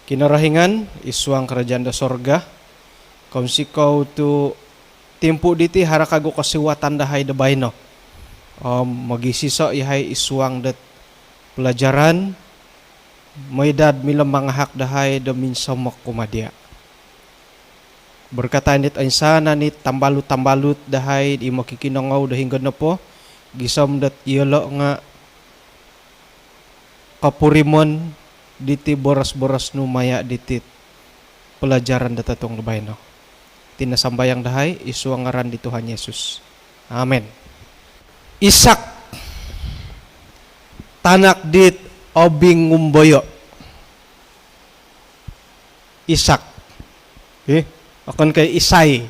Kinarahingan isuang kerajaan da sorga. Kung sikaw tu timpu diti harakago kasiwatan dahay da bayno. Magisisa ihay isuang dat pelajaran maydad milam mangahak dahay da minsamak kumadya. Berkata nit ainsana nit tambalut dahay di makikinangaw dahing na po gisam dat iyalo nga kapurimon diti boras-boras numaya diti pelajaran datatong bayno. Tinasambayang dahay isuang ngaran di Tuhan Yesus. Amen. Isak tanak dit obing ngumboyo. Isak. Akan kay Isay.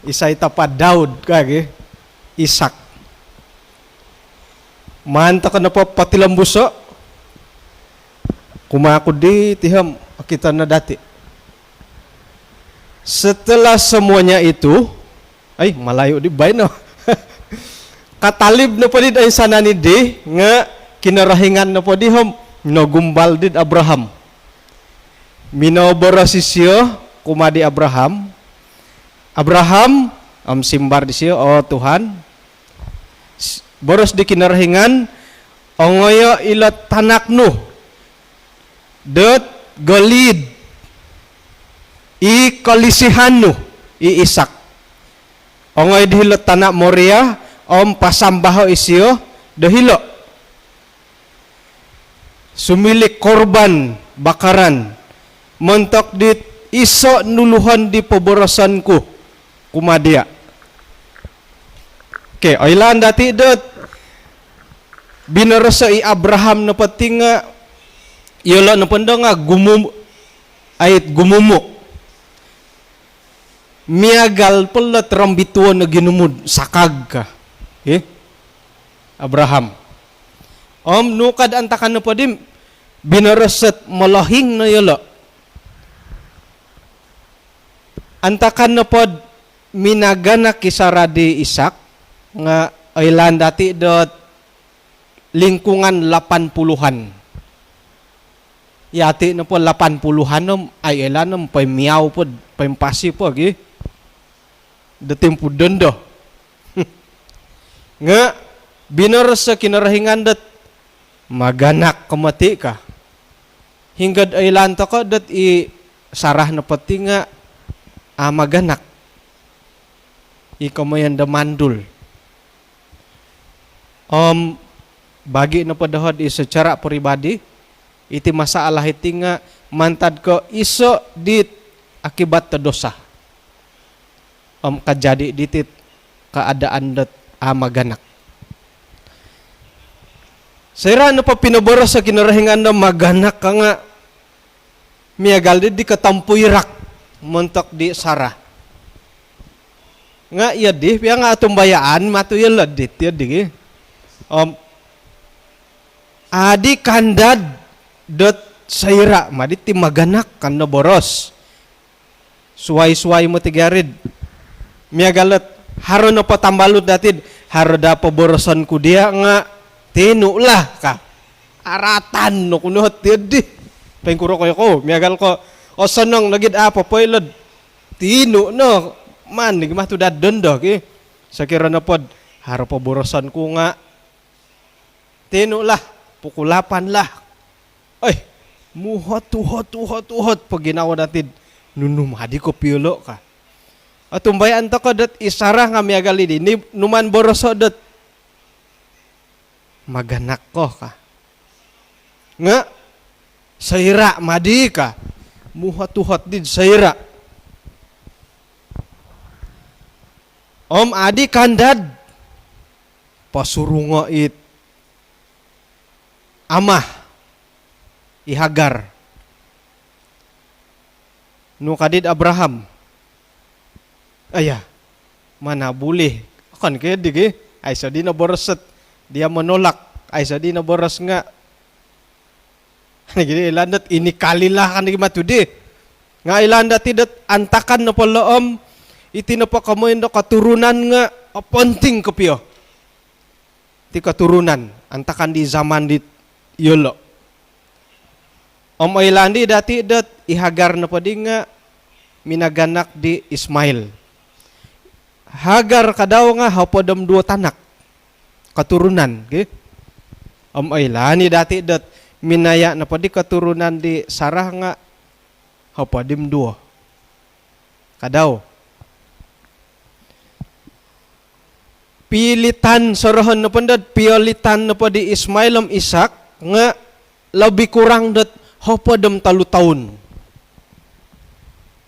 Isay tapad Daud kage. Isak. Manta ka na po patilambuso. Kumakod di tiham kita na dati. Setelah semuanya itu, malayo di bay no. Katalib na po din ay sanani di nga kinarahingan na po di hom no gumbal din Abraham. Minoborosisyo kumadi Abraham. Abraham simbar di siyo Tuhan. Boros di kinarahingan ongoyo ilat tanak nu. Det golid I kalisihan I Isak. Ongoy dihilo tanak Moria pasambaho isyo dahilo. Sumilik korban bakaran. Mentok dit iso nuluhan di poborosanku kumadia. Oilan dati dot binarasa I Abraham na patinga iyala na pandanga gumumu. Miagal pala trambituan na ginumud sakag ka. Abraham. Nukad antakan na pa dim binarasat malahing na yala. Antakan na pod minaganak kisaradi Isak nga ailan dati dot lingkungan 80-an. Yati na po 80-an ay ailan miyaw pod pempasi po dating po dondo. Nga binaras sa kinarahingan dat maganak kamati ka. Hinggad ailan to ko dat sarah na pati nga maganak. Ikaw mo yan damandul. Bagi na padahod secara pribadi iti masalah iti nga mantad ko iso dit akibat dosa. Kajadi ditit keadaan dat maganak. Saya na pa pinaboros sa kinarahingan na maganak ka nga miagal di katampuirak montok di Sarah. Nga iya di piya nga atong bayaan matuyel dit ya di. Adi kandad dot sayra madit ti maganak kan boros. Suway-suway mo tigarid. Miagalat haro na patambalot datid haro da paborosan ku dia nga tinu lah ka aratan no kuno tedi pengkuro ko miagal ko seneng nagid apa poiled tinu no man nigmah tu dadon do ki sakira na pod haro paborosan ku nga tinu lah pukulapan lah muhot pag ginawa datid nunum hadi ko piulo ka. Atumbayan to ko dat isarah nga miagali di numan boroso dat maganak ko ka. Nga sayra madi ka. Muhat-tuhat din sayra. Adi kandad pasurungo it amah ihagar. Nukadid Abraham. Mana boleh kan kaya dige ay sa di na borosat dia menolak ay sa di na boros nga gini ilandat ini kalilah kan di matudi nga ilandat tidak antakan na pala iti na pa kamoy na katurunan nga penting kapyo ti katurunan antakan di zaman di yolo Om Oilandi dati dat ihagar na padi nga minaganak di Ismail. Hagar kadaw nga hapodam dua tanak katurunan. Okay? Om Oilandi dati dat minaya na padi katurunan di Sarah nga hapodim dua. Kadaw. Pilitan sorohan na pandad, pilitan na padi Ismail am Ishak nga lebih kurang dat hapadam 3 tahun.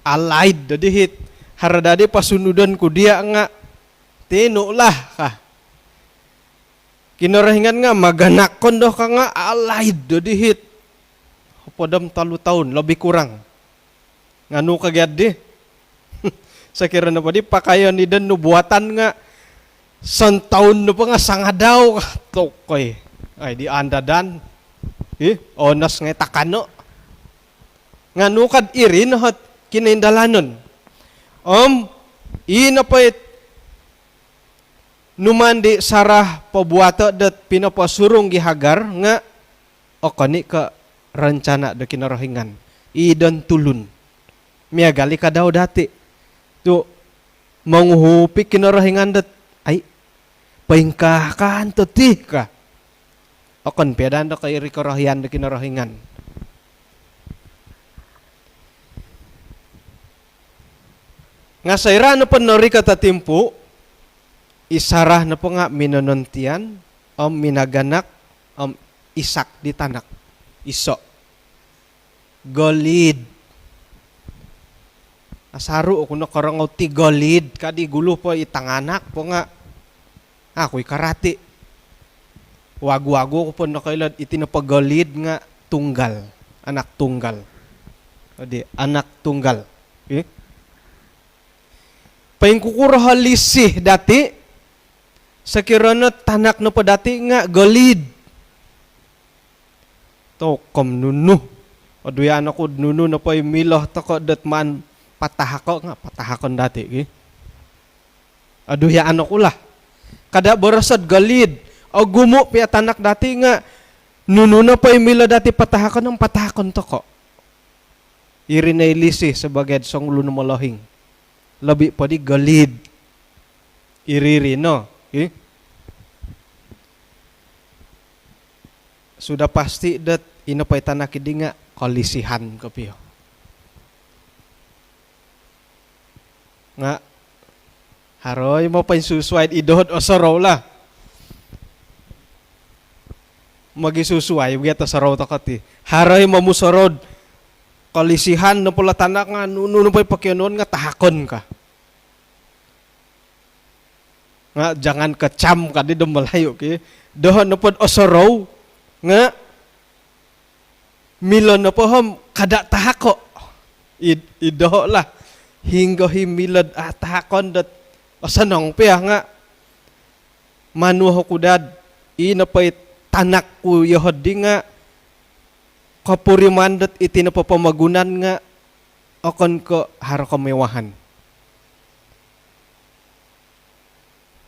Alaid dadihit haradade pasunudan ku dia nga tino lah kah. Kinarahingan nga maganakon doh ka nga alaid dadihit hapadam 3 tahun lebih kurang. Nganu kagyad di. Sakira na pa di pakayon ni dan nubuatan nga santaon na pa nga sangadaw tokoy. Ay di andadan. Onas nga takano. Nganu kad irin hot kinindalanon. Inapait numandi Sarah pabuata dat pinapasurong gihagar nga okani ka rencana da kinarahingan. Idan tulun. Miagali ka daw dati. Tu manghupi kinarahingan dat ay paingkahan to ti ka. Okon pedan da kay rikarahian da kinarahingan. Nga sayra na pa nori katatimpo, isarah na po nga minonontian, minaganak, Isak di tanak, iso. Golid. Asaru ako na karangaw ti golid, kadi gulo po itanganak po nga. Ako'y karati. Wago-wago ko po nakailad, itinapagolid nga tunggal, anak tunggal. Adi, anak tunggal. Okay? Paingkukurahalisi dati, sa kirana tanak na pa dati nga golid. To kom nunu. Aduyan ako nunu na pa imilah tako datman patahako nga patahakon dati. Okay? Aduyan ako lah. Kada borosod golid. O gumo pia tanak dati nga nunu na pa imilah dati patahakon ng patahakon toko. Irinay lisi sebagai song luno molohing. Labi pa di golid. Iriri no. Okay? Sudah pasti dat inapay tanak idi nga kolisihan kapiyo. Nga haroy mo pa susuway idohod o saraw la. Magisusuway bigata saraw ta kati. Haroy mo musarod kolisihan na pula tanak nga nuno pa'y pakyanon nga tahakon ka. Nga jangan kecam ka di dumalayo okay? Dohon na po osorow nga milon na po ham kada tahako. Idoho lah hingga himilad tahakon dat osanong piya nga manuho kudad inapay tanak ku yahodi nga kapurimandat iti na papamagunan nga okon ko haro kamewahan.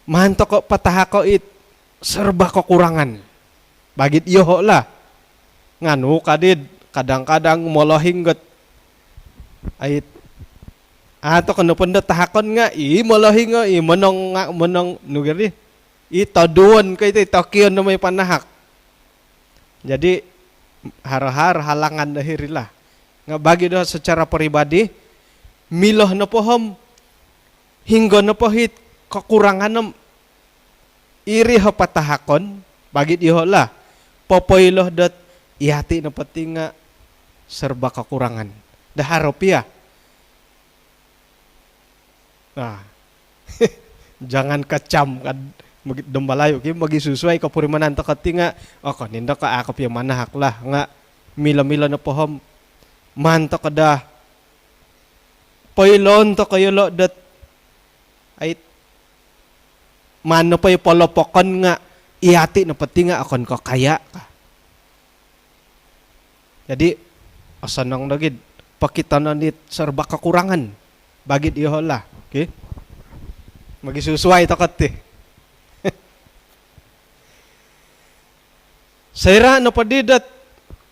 Mahanto ko patahako it serba kekurangan. Bagit yoho lah. Nganu kadid kadang-kadang molohing got ait ato kanu panda tahakon nga molohing nga menong nugari itaduan kay Tokyo na may panahak. Jadi har-har halangan dahirilah. Nga bagi doh secara pribadi miloh na pohom hingga na pohit kekurangan nam iri patahakon bagi diho lah popoiloh dat ihati na pati nga serba kekurangan daharopia. Nah jangan kecam kan dembalayo ki magi susuai kapurimanan ta katinga ako ninda ka akap yang manahak lah nga mila-mila na pohom manto kada poilon to kayo lo dat ay mano pa yung polopokon nga ihati na pati nga akon ko kaya ka. Jadi asanang nagid pakita na nit serba kekurangan bagit ihola. Okay? Magisusuway to kati. Sayra na padidat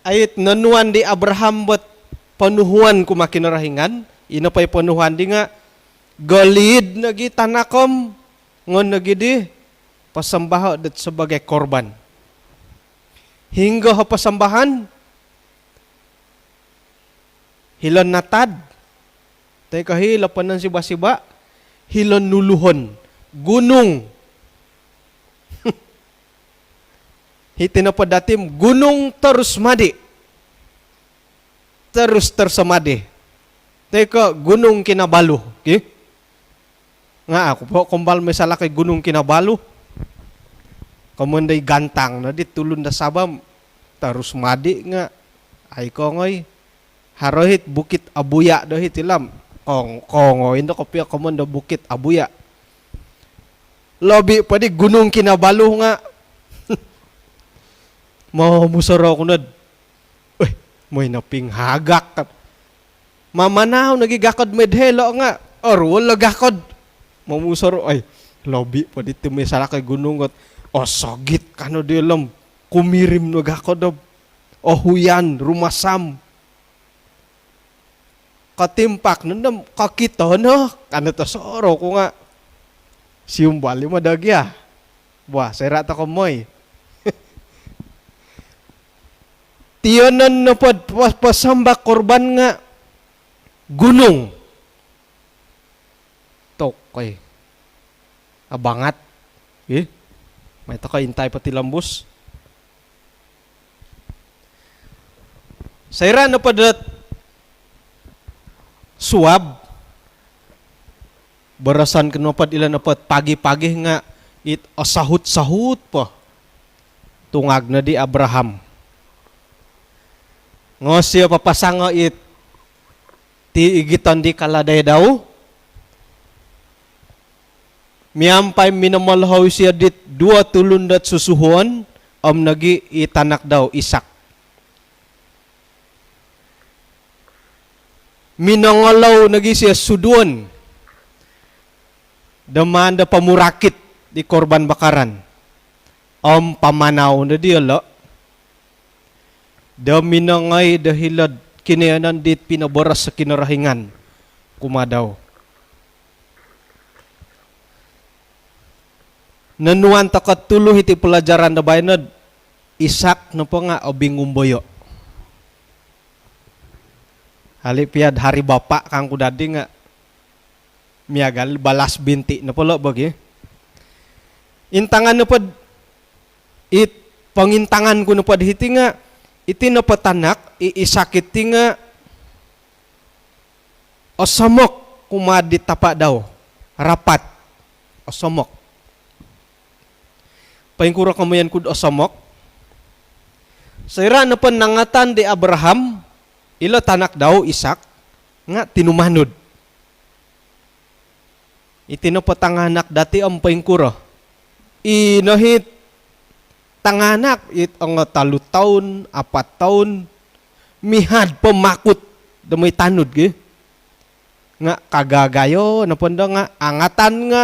Ait nanuan di Abraham buat penuhuan kumakinarahingan, ina pa'y penuhuan di nga, galid nagi tanakom, ngon nagi di, pasambaho dat sebagai korban. Hingga ha pasambahan, hilon natad, tayo kahilapan ng siba-siba, hilon nuluhon, gunung. Hitinapadatim, gunung terus madi. Terus tersemadi. Teka, gunung Kinabalu. Okay? Nga ako po, kumbal may sala kay gunung Kinabalu. Kamunday gantang na di tulun na sabam. Terus madi nga. Ay kongoy. Harohit Bukit Abuya dohit ilam. Kongoy na kopya kamunda Bukit Abuya. Lobi pa di gunung Kinabalu nga. Mau musara ko nad. Uy, may naping hagak. Mamanaw, nagigakod medhelo nga. Or, wala gakod. Mau musara, ay, lobi pa dito may sala kay gunungot. O, sogit ka no di alam. Kumirim no gakod. O, huyan, rumasam. Katimpak, nandam, kakito no. Ano to, soro ko nga. Siyumbali madagya. Wah, saya rata ko moy. Tiyanan na pasamba korban nga gunung. Tokay. Abangat. Eh? May taka intay pati lambus. Sayra na padat suwab. Barasan kenopad ilan napat pagi-pagi nga it asahut-sahut pa. Tungag na di Abraham. Ngosyo papasango it ti igitan di kaladay daw. Miyampay minamalhaw siya dit 2 susuhon nagi itanak daw Isak. Minangalaw nagi siya sudon. Demanda pamurakit di korban bakaran. Pamanaw na diya lo. Daminangay dahilad kinayanan dit pinaboras sa kinarahingan kumadaw. Nanuan takat tulo iti pelajaran na bayanad Isak na po nga obingumboyo. Halipiad hari bapa kang kudadi nga miagal balas binti na pala bagi. Intangan na po pangintangan ko na po hiti nga iti napatanak, iisakit nga osamok kumadi tapa daw. Rapat. Osamok. Paingkura kamayan kud osamok. Sayra na panangatan di Abraham, ila tanak daw Isak, nga tinumanod. Iti napatanganak dati ang paingkura. Inahit tanganak it ang 3 taon, 4 taon, mihad pemakut damay tanod ge. Nga kagagayo napanda nga angatan nga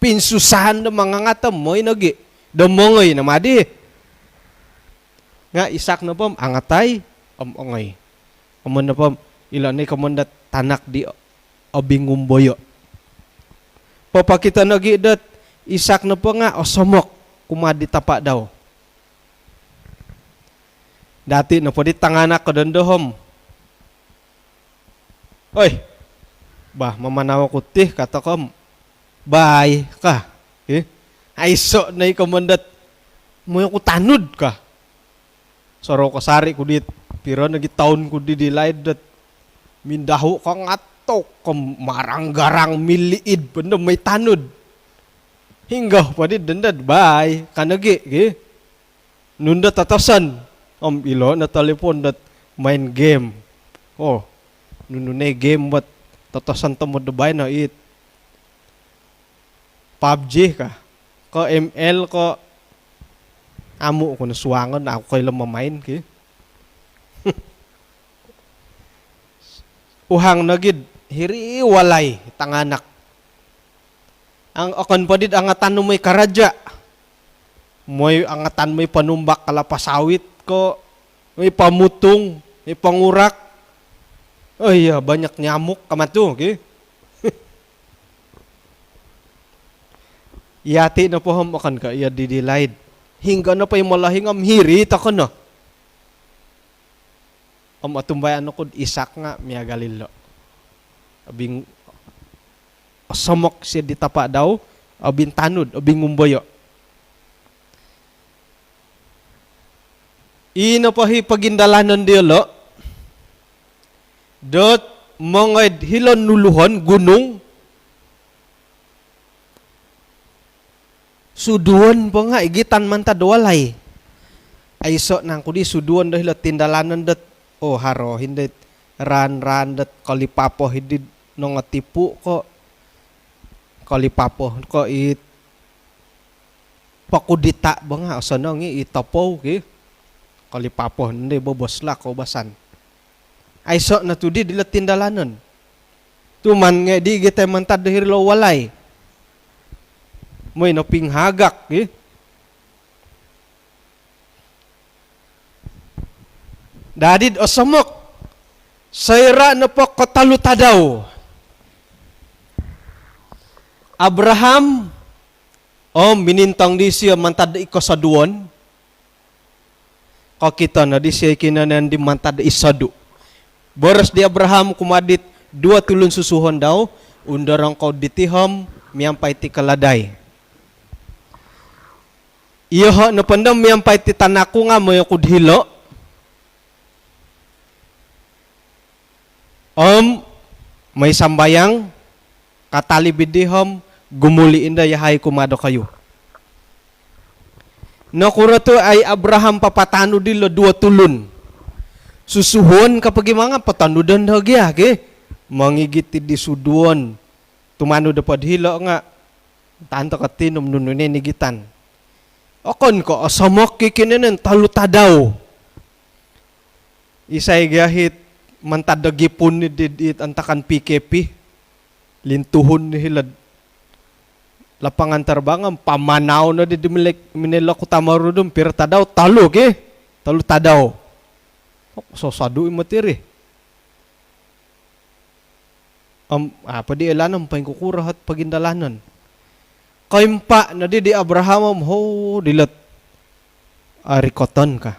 pinsusahan da mga ngatam moy nagi. Damongoy na madi. Nga Isak na pom angatay ongay. Amon na pom ilan ni kamanda tanak di obingumboyo. Papakita nagi dat Isak na po nga osomok kumadi tapa daw. Dati na po di tanganak ko dandohom. Oy, bah mamanaw ko tih kata kom. Bye ka. Ay so na ikamandat mo ko tanod ka. Soro ko sari ko dit. Pero nagitaon ko di dilaid dat mindaho kang atok marang-garang miliid panda may tanod. Hingga pa di dandad, bye, kanagi, nunda tatasan, ilo na telepon dat main game. Oh, nununay game bat tatasan tamo debay na it. PUBG ka, ko ML ko, amo ko nasuwangan na ako kayo lang mamain, Uhang nagid, hiri walay, tanganak. Ang akan padid angatan mo may karadya. Moy angatan may panumbak kalapasawit ko may pamutong, may pangurak. Oh iya, banyak nyamuk kamatu, okay? Yati na po akan ka, iya didilaid. Hingga na pa yung malahing hiri, tako na. Atumbayan ako, isak nga, miya galilo. Abing, samok siya ditapa daw, abing tanod, abing umboyo. Ina pahi pagindalanan dilo, dot mga hilon nuluhon, gunung, suduan pa nga, igitan man ta duwalay. Ay so nang kudi suduan dahil tindalanan dot, oh haro, hindi ran dot kalipapo, hindi nung tipu ko, kalipapo ko it pakudita ba nga, asa nang itapo, okay? Kalipapo, hindi bobos la ko basan. Ay so na tudi dila tindalanan. Tuman nga di kita mantad dahil lo walay. Moy no pinghagak, eh? Dadid o samok, sayra na po kataluta daw. Abraham, minintang di siya mantad ikasaduan. Kakita na di siya kinanan di mantad isadu. Boras di Abraham kumadit 2 tulun susuhon daw, undarang kau ditiham, miyampay ti kaladay. Iyo na pandam miyampay ti tanako nga mo yung kudhilo. May sambayang, katalibidiham, gumuli inda yahay kumado kayo. Nakurato ay Abraham papatano dilo 2 tulun. Susuhon kapag mga patanudan hagya, ke? Mangigiti di suduan. Tumano dapat hilo nga. Tanto katinom nununin nigitan. Akon ko, asamok kikinin taluta daw. Isay gahit mantadagipon ni didit antakan PKP. Lintuhon ni hilad. Lapangan terbang pamanaw na di minila ko tamaro dum pero tadaw talo ke talo tadaw so sadu imatiri apa di elanam paing kukurahat pagindalanan kaimpa na di Abraham ho dilat arikoton ka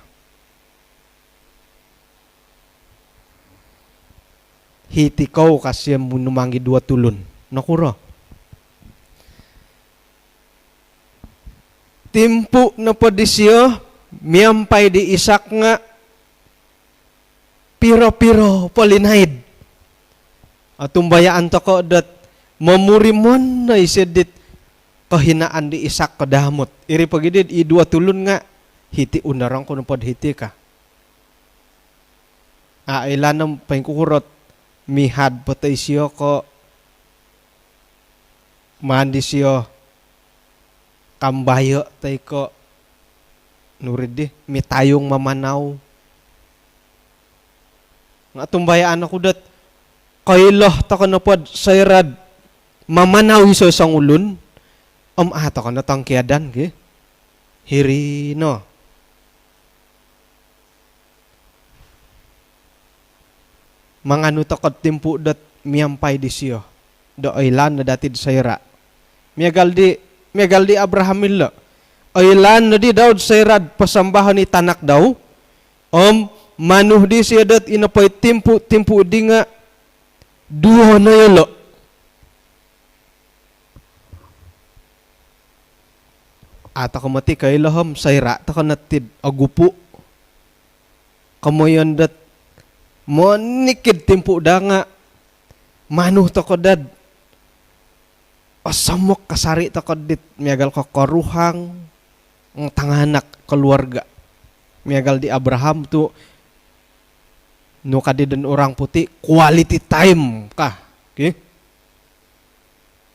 hitikaw kasi numangi 2 tulun nakura. Timpu na po di siya, miyampay di isak nga, piro-piro polinaid. At tumbayaan to ko dat mamurimon na isidit kahinaan di isak kadamot. Iri pagidid, 2 tulun nga, hiti unarang ko na po hiti ka. Ilanam paingkukurot, mihad patay siya ko, mandi siya, kambayo tay ko nurid di mitayong mamanaw nga tumbayaan ako dat kailah ta ka na pod sayrad mamanaw iso isang ulun ato ka na tangkiadan ke hiri no manganu ta kad timpu dat miyampay di siya do ilan na datid sayra Megal di Abraham illa. Aylan na di daw sayrad pasambahan ni tanak daw. Manuh di siya dat inapay timpu di nga 2 na yelo. Ata kamati kay laham sayra ta kanatid agupo. Kamoyon dat monikid timpu da nga manuh ta ko dad. Asamok kasari ta kodit miagal ko koruhang ng tanganak keluarga miagal di Abraham tu no kadidan orang puti quality time kah okay?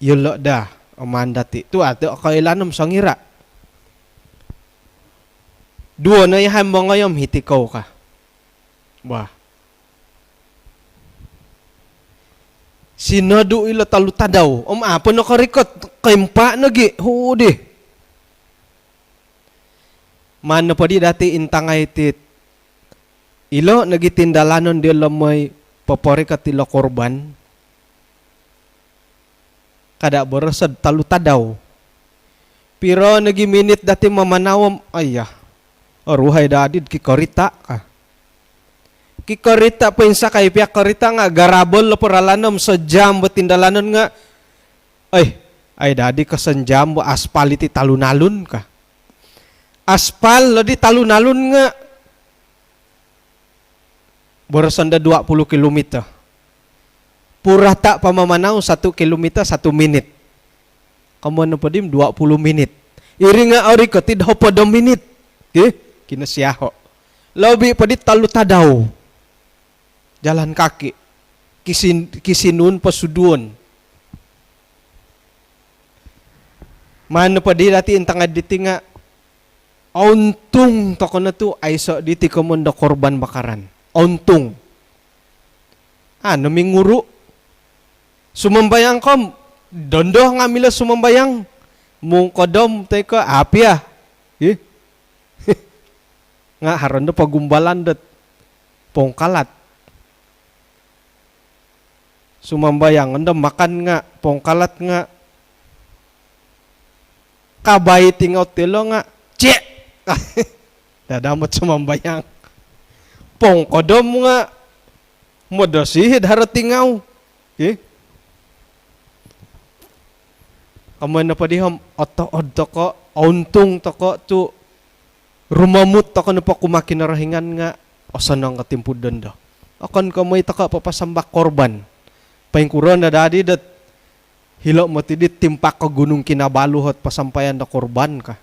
Yulo dah amandati tu ato kailanam sangira 2 na yahan mo ngayom hitikaw ka wah sinadu ila taluta daw. Apa na karikot? Kaimpa nagi. Hudi. Mana pa di dati intangay tit ilo nagitindalanon di may papori katilo korban kada borosad talutadaw. Pero nagiminit dati mamanawam ayah. Ruhay dadid kikorita ka. Kikorita pa insa kay piak korita nga garabol lo poralanom sa jam tindalanon nga ay dadi ka sa jam aspal iti talunalun ka. Aspal lo di talunalun nga borosan da 20 kilometer. Purata pamamanaw 1 kilometer 1 minit. Kamu ano pa dim 20 minit. Iri nga ori ko tidho pa 2 minit. Kinasiyaho. Lobi pa di talutadaw. Jalan kaki. Kisinun pasuduon. Mano pa di dati intangad diti nga untung tako na to ay so diti komondo korban bakaran. Untung. Naminguru. Sumambayang kom. Dondo nga mila sumambayang. Mung kodom teko api nga haron do pagumbalan dat pongkalat. Sumambayang anda makan nga pongkalat nga kabay tingaw tilo nga cek dadamot sumambayang pongkodom nga modosihid harot tingaw kamu na pa diham oto-od toko untung toko tu rumamut toko na pa kumakinarahingan nga osan ang katimpudan do akan kamoy taka papasambak korban paingkuran na dadi dat hilo mo tidit timpak ka gunung Kinabalu pasampayan na korban ka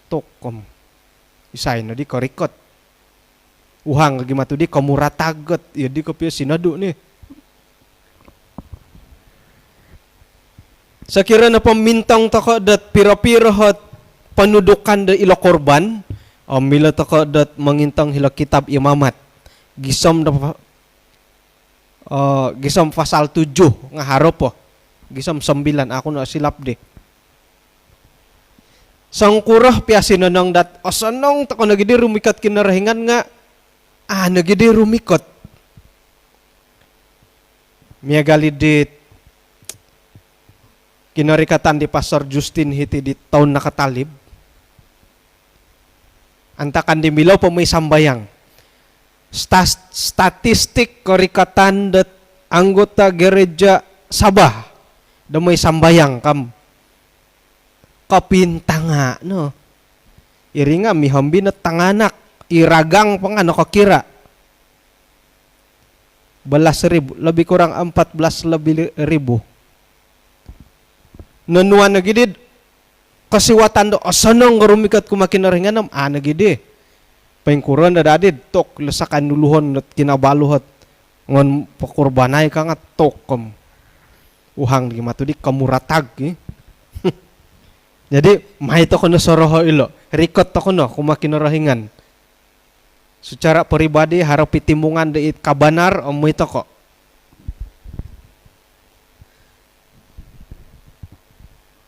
tokom isay na di korikot uhang gimatu di kamuratagot ya di ko pia sinadu ni sakira na pamintang tako dat pira-pira hot panudukan da ilo korban mila tako dat mangintang hila kitab imamat gisom da gisom pasal 7 nga harop gisom 9 ako na silap de sangkurah piasin nang dat asanong tako nagidi rumikat kinarahingan nga nagidi rumikot miagalidit kinarikatan di Pastor Justin hiti di tahun nakatalib. Antakan di milaw pa may sambayang. Statistik karikatan dat anggota gereja Sabah da may sambayang kam. Kapintanga no. Iri nga mihambi na tanganak iragang pangano kakira. 12,000 lebih kurang 14,000 Nanuan na gidid kasiwatan do asanong garumikat kumakinaringanam nagidi paingkuran da dadid tok lesakan duluhon at Kinabalu ngon pakurbanay ka nga tok uhang di matudi kamuratag jadi mahito ko na soroho ilo rikot to ko no kumakinarahingan secara pribadi harap pitimungan da it kabanar mohito ko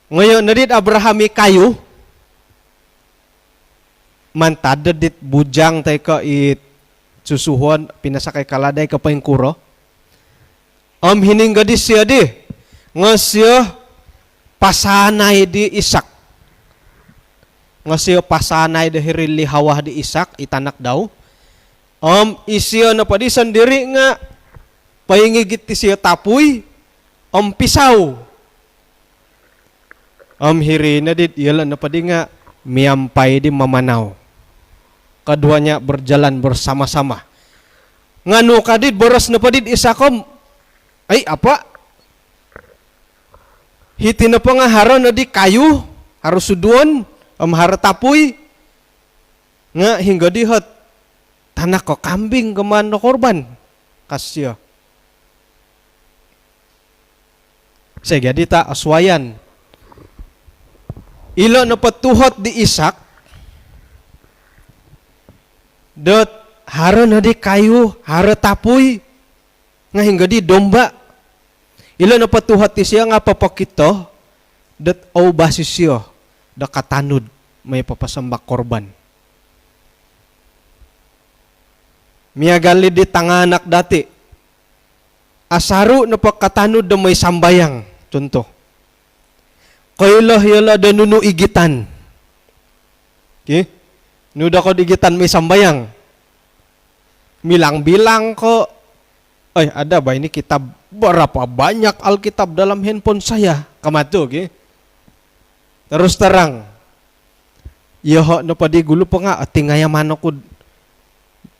ngayon nadit Abrahami kayu mantad dit bujang tay ka it susuhon pinasakay kaladay ka paingkuro hiningga di siya di nga siya pasanay di Isak nga siya pasanay di hirili hawah di Isak itanak daw isiya na pa di sandiri nga paingigit ti siya tapuy pisaw hiri na dit iyalan na pa di nga miyampay di mamanaw kaduanya berjalan bersama-sama ngano kadit boros na pa dit Isakom ay apa hiti na pa nga haro na di kayu haro suduan haro tapuy nga hingga di hot tanak ko kambing keman na korban kasya saya jadi ta aswayan ilo na patuhot di Isak dot haro na di kayu haro tapuy nga hingga di domba ilo na patuhot ti siya nga papakito dot basis siya da katanud may papasambak korban miagali di tanganak dati. Asaru na pagkatano da may sambayang. Contoh. Kailah yala da nunu igitan. Okay? Nuda ko digitan may sambayang. Bilang-bilang ko, ay ada ba ini kitab, berapa banyak Alkitab dalam handphone saya. Kamatu, okay? Terus terang. Yoho no padi gulu pa nga, tingayamano ko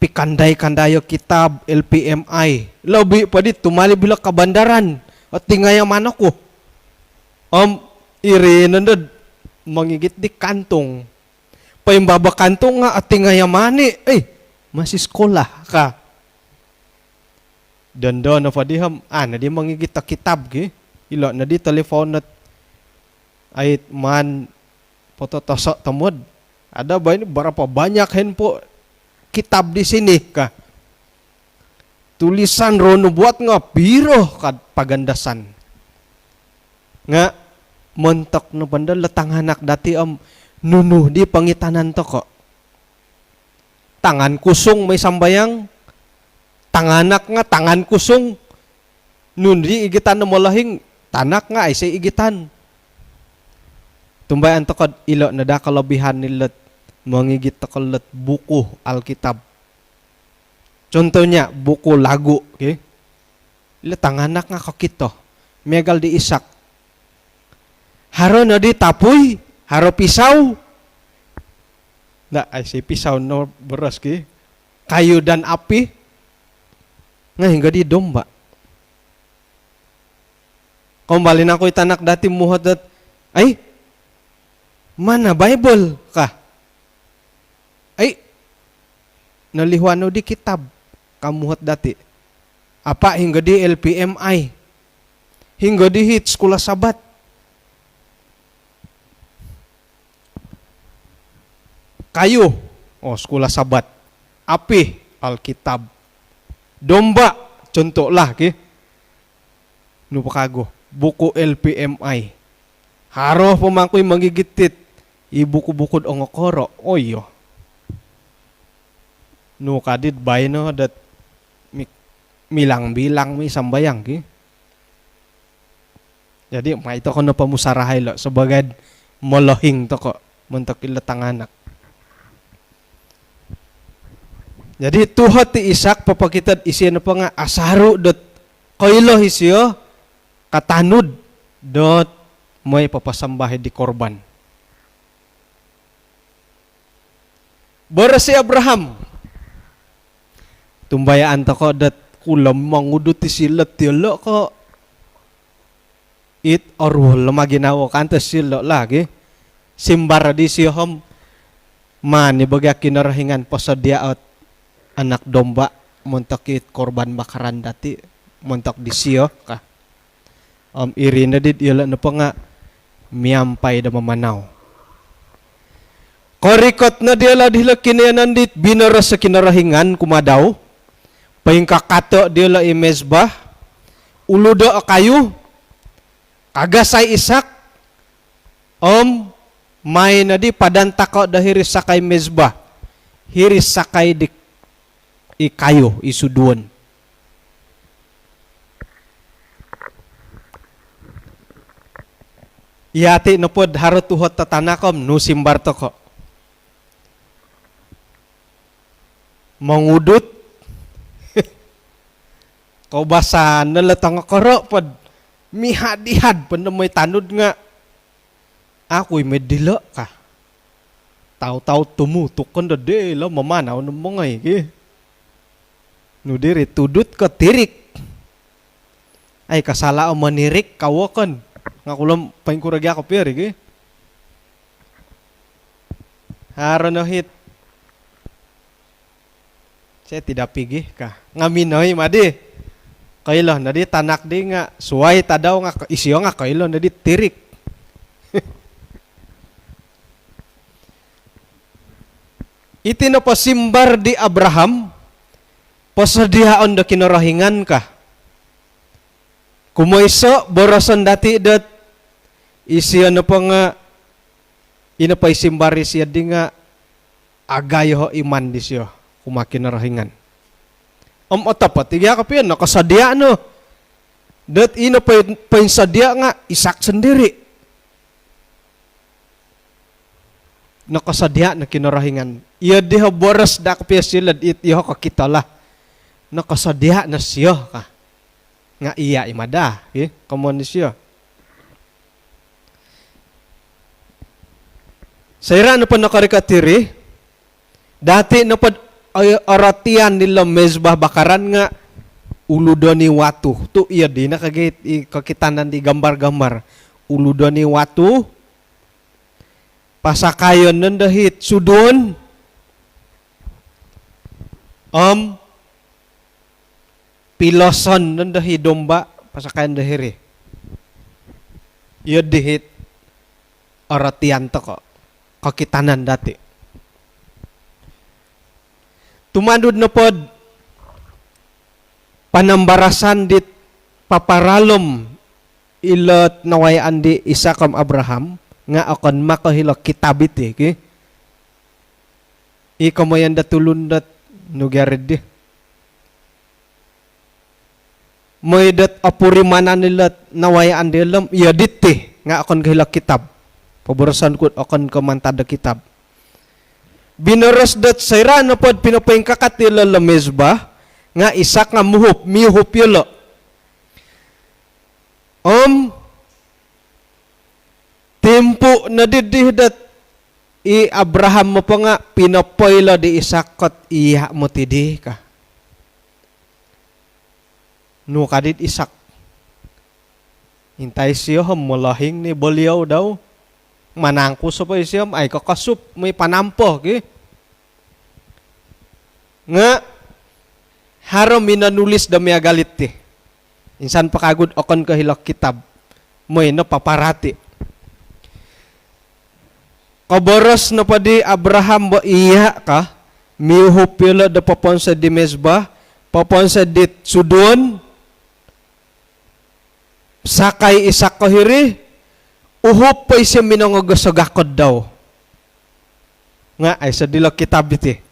pikanday-kandayo kitab, LPMI. Labi padi tumali bila kabandaran, at tingayamano ko. Iri nandad, mangigit di kantong. Paimbaba kantong nga at tingayamani, masih sekolah ka. Dando na padiham, na di mangigit ta kitab ki. Ilo na di telepon at ay man pototosok temud. Ada ba ini berapa banyak handphone kitab di sini ka. Tulisan rono buat nga biro kad pagandasan. Nga mentok no pandal letanganak dati nunuh di pangitanan to kok. Tangan kusung may sambayang, tanganak nga tangan kusung, nun di igitan na malahing, tanak nga ay sa igitan. Tumbayan to kod ilo na da kalabihan nilat, mangigit to kalat buku Alkitab. Contohnya buku lagu, okay? Ilo tanganak nga kakito, megal di isak. Haro na di tapuy, haro pisaw. Na ay si pisaw no beras ki. Kayu dan api. Nga hingga di domba. Kembali na ko itanak dati muhat dat. Ay, mana Bible ka? Ay, nalihuano di kitab. Kamuhat dati. Apa hingga di LPMI. Hingga di hit sekolah sabat. Kayu, sekolah sabat. Api, Alkitab. Domba, contoh lah ki. Nupakago, buku LPMI. Haro pemangkuy mangigitit. Ibuku-buku ongokoro. Oh iyo. Nukadit bay no dat milang-bilang may sambayang ki. Jadi may ito ko na pamusarahay lo. Sebagai molohing to ko. Muntok ilatanganak. Jadi tuhat ti Isak papakitad isya na pa nga asaru dot koilo hisyo katanud dot may papasambahe di korban. Bara si Abraham tumbayaan ta ko dot kulam mangudot ti silat ti lo ko it or lamaginawa kanta silo lagi simbara di siyom man ibagya kinarahingan pasadiaot anak domba montakit korban bakaran dati montak di siyo ka iri na dit ila na pa nga miyampay da mamanaw korikot na diala dila kinayanan dit binara sa kinarahingan kumadaw pahingkakato diala imesbah uluda kayu kagasay Isak may na di padantako da hiris sakay mesbah hiris sakay di ikayo isuduan. Yati no pod haro tuhot tatanakom no simbar to ko. Mangudut kau basa nalatang koro pod mihadihad pud may tanud nga ako'y medila ka. Taw-taw tumutok kan dade la mamanaw ng mongay ki. No diri tudut ka tirik. Ay kasala o manirik kawakan. Nga kulam paingkuragi ako peri ki. Haro no hit. Saya tidak pigih ka. Ngaminoy madi. Kailo na di tanak di nga suway tadaw nga isiyo nga kailo na di tirik. Iti na pasimbar di Abraham pasadiaan da kinarahingan ka. Kumoiso borasan dati dat isiya na pa nga inapay simbari siya di nga agayo iman di siya kumakinarahingan. Otapat tiga kapian nakasadya no. Dat ino pa sadya nga Isak sendiri. Nakasadya na kinarahingan. Iya diha boras da kapiya sila it iho kakita lah. Nakasadya na siya ka. Nga iya imada. Kamon siya. Sayra na pa nakarikatiri, dati na pa aratian nila mezbah bakaran nga uludoni watu. Tu iya di nakagit kakitanan di gambar-gambar. Uludoni watu, pasakayon ng dahit sudon, piloson ng dahit domba, pasakayon dahiri. Iya dihit aratian to ko. Kakitanan dati. Tumandod na pod panambarasan dit paparalom ilot nawayaan di Isakam Abraham nga akon makahilok kitabit ki. Ikaw mo yan datulundat nugarid di. Moidat apurimanan nilat nawayaan di alam iya diti nga akon kahilok kitab. Paburasan ko akan kamantada kitab. Binaras dat sayra na pod pinapayang kakatila lamezba nga Isak nga mihup yelo. Tempo na didihdat Abraham mo pa nga pinapayla di Isak kat iya mo tidi ka. No kadit Isak. Hintay siya malahing ni baliyaw daw. Manangko sa pa siya ay kakasup may panampo nga haram minanulis da may galit ti insan pakagud akon kahilak kitab moy no paparati kaboros na pa di Abraham ba iya ka miuhupila da papon sa di mezbah papon sa dit sudon sakay Isak kahiri uhop pa siya minangagasagakod daw. Nga ay sa dilak kitab iti.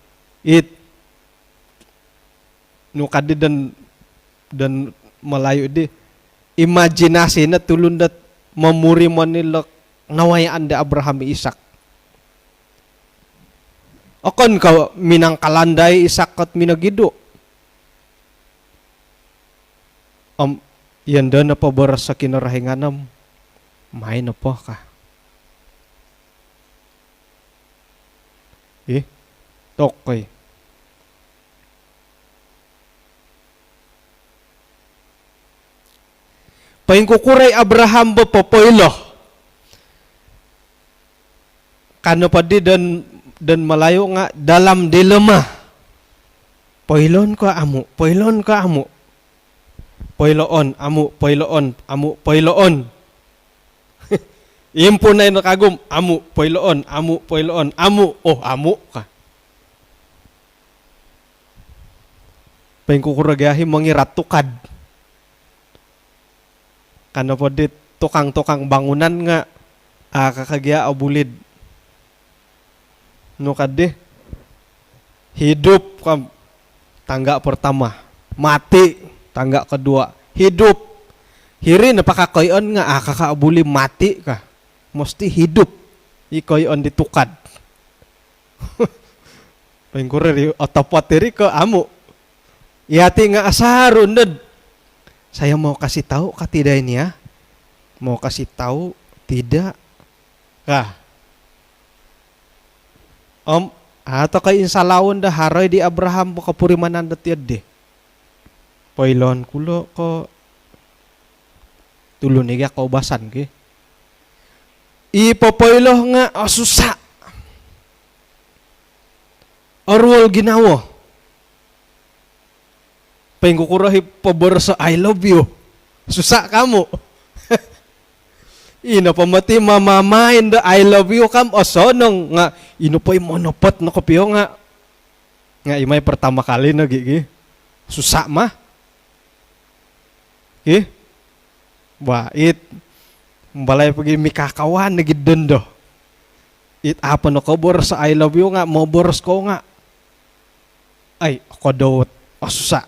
Nukadi dan malayo di. Imajinasi na tulundat mamuri man nila nawayaan da Abraham Isak. Akon ka minang kalanday Isak at minagido. Yan doon na paboras sa kinarahinganam. May na po ka. Tokoy. Paingkukuray Abraham ba papoylo? Kano pa di dan malayo nga dalam dilema. Poylon ka amo, poylon ka amo. Poyloon, amo, poyloon, amo, poyloon. Impo na yung nakagum, amu, poyloon, amu, poyloon, amu, amu ka. Pengkukuragahi mangirat tukad. Kano po dit tukang-tukang bangunan nga, kakagya abulid. Nukad di, hidup ka, tangga pertama, mati, tangga kedua, hidup. Hiri napakakoyon nga, kakaabuli mati ka. Mesti hidup ikoy on ditukad. Pengkurer otopoteri ko amo. Yati nga asarun dad. Saya mau kasih tahu tidak ini ya? Mau kasih tahu tidak? Kah? Atau kay insalawon da haroy di Abraham po kapurimanan da tiyad di. Poilon kulo ko tulun niya kaubasan ki. Ipopoylo nga susa. Arwol ginawa. Pengkukurahi pabor sa I love you. Susa kamo. Ina pamati mamamain da I love you kam osonong nga ino pa monopot na kopyo nga. Nga imay pertama kali na gigi. Susa mah. Wait. Balay pagi mikakawan nagidun do. It apa no ko boros sa I love you nga mo boros ko nga. Ay ako daw susa.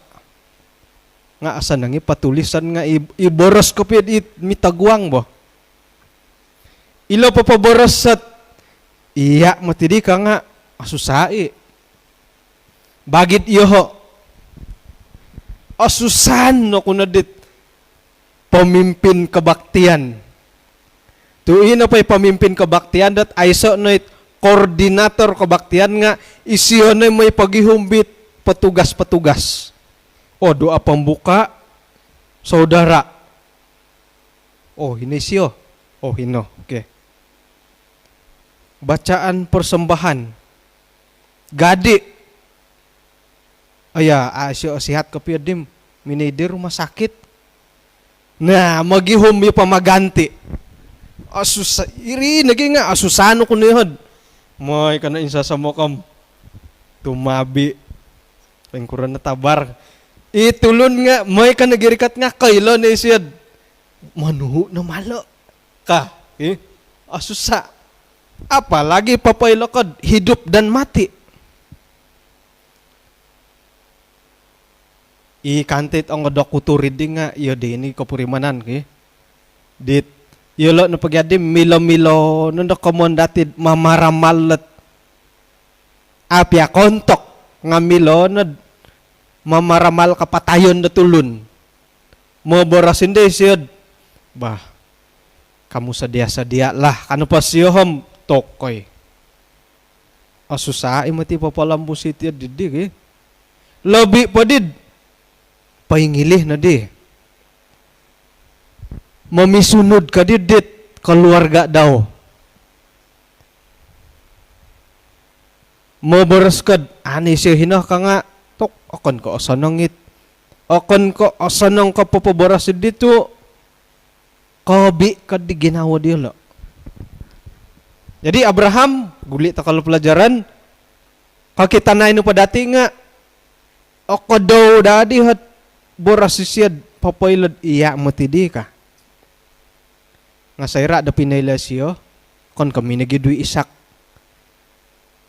nga asa nangi patulisan nga iboros ko pid mitagwang bo. Ilo papaboros sa iya matidi ka nga asusai. Bagit iyo ho. Asusan no kunadit pamimpin kabaktian. Tuin na pa'y pamimpin kabaktian dat aiso no it koordinator kabaktian nga isiyo na may paghihumbit patugas-patugas. O doa pambuka saudara. Oh hinisyo. Oh hino. Okay. Bacaan persembahan. Gadi. Aya asyo sihat ka piadim minidi rumah sakit. Nah, maghihum yung pamaganti. Iri naging nga asusano ko nihod. May kana insa sa mo kam tumabi. Pengkuran na tabar. Itulon nga may ka nagirikat nga kaylo ni siyad. Manuho na malo ka. Asusa. Apalagi papailokod hidup dan mati. Ikantit ang dokuturid din nga iyo din kapurimanan ki. Dit yolo na pagyadi milo-milo no komon dati mamaramal apya kontok nga milo no mamaramal kapatayon na tulun. Mo borasin de siyod. Bah. Kamu sadia-sadia lah kanu pa siyohom tokoy. Asusai mati papalambusit ya didik eh. Lobi padid paingilih na di. Mamisunod ka didit keluarga daw. Maboras ka ani siya hinah ka nga tok akon ko asanangit. Akon ko asanang ka papaboras dito. Kabi ka di ginawa di lo. Jadi Abraham guli ta kalau pelajaran kakita na ino pa dati nga ako daw dadi hat boras siyad papailad iya matidi ka. Nga sayra da pinayla siyo kon kami nagidui Isak.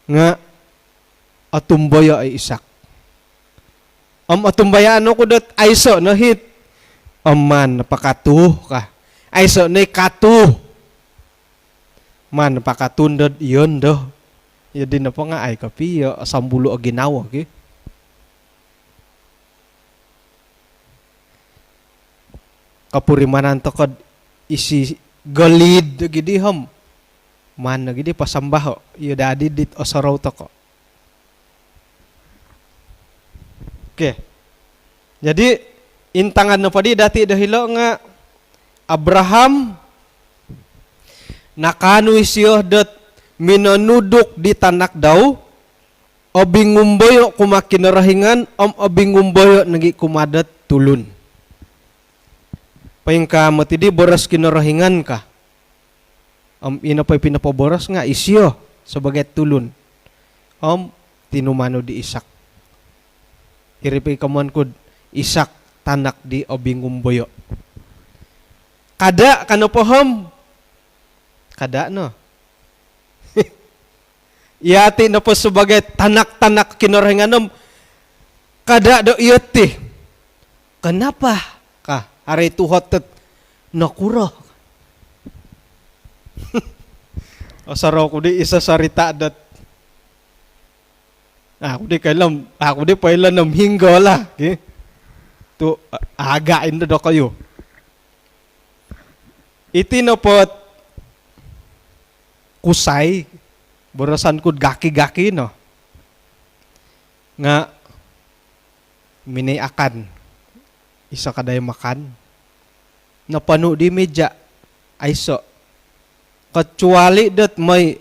Nga atumbaya ay Isak. Atumbaya ano ko dat aiso no hit. Man napakatuh ka. Aiso na katuh. Man napakatundod yun do. Yadi na pa nga ay kapi sambulo a ginawa ki. Kapurimanan to kod isi galid gidi ham. Man gidi pasambaho. Iyo dadi dit osaraw to ko. Okay. Jadi intangan na padi dati dahilo nga Abraham nakanu siyo dot minonudok di tanak daw obingumboyo kumakinarahingan obingumboyo nagi kumadat tulun. Payeng ka matidi boras kinarahingan ka. Ina pa'y pinapaboras nga isyo sebagai tulun. Tinumano di Isak. Hiripay kaman kud Isak tanak di obingumboyo. Kada kano pohom? Kada no. Iati na po sebagai tanak-tanak kinarahinganom. Kada do iyati. Kenapa? Kah hari tuhotet nakura. Asaraw ko di isa sarita dat. Ako di kailam, ako di pailan ng hinggo lah. Okay? To again na do kayo. Itinopot kusay borasan kud gaki-gaki no. Nga minayakan isa kaday makan napanu di meja aiso kecuali dat may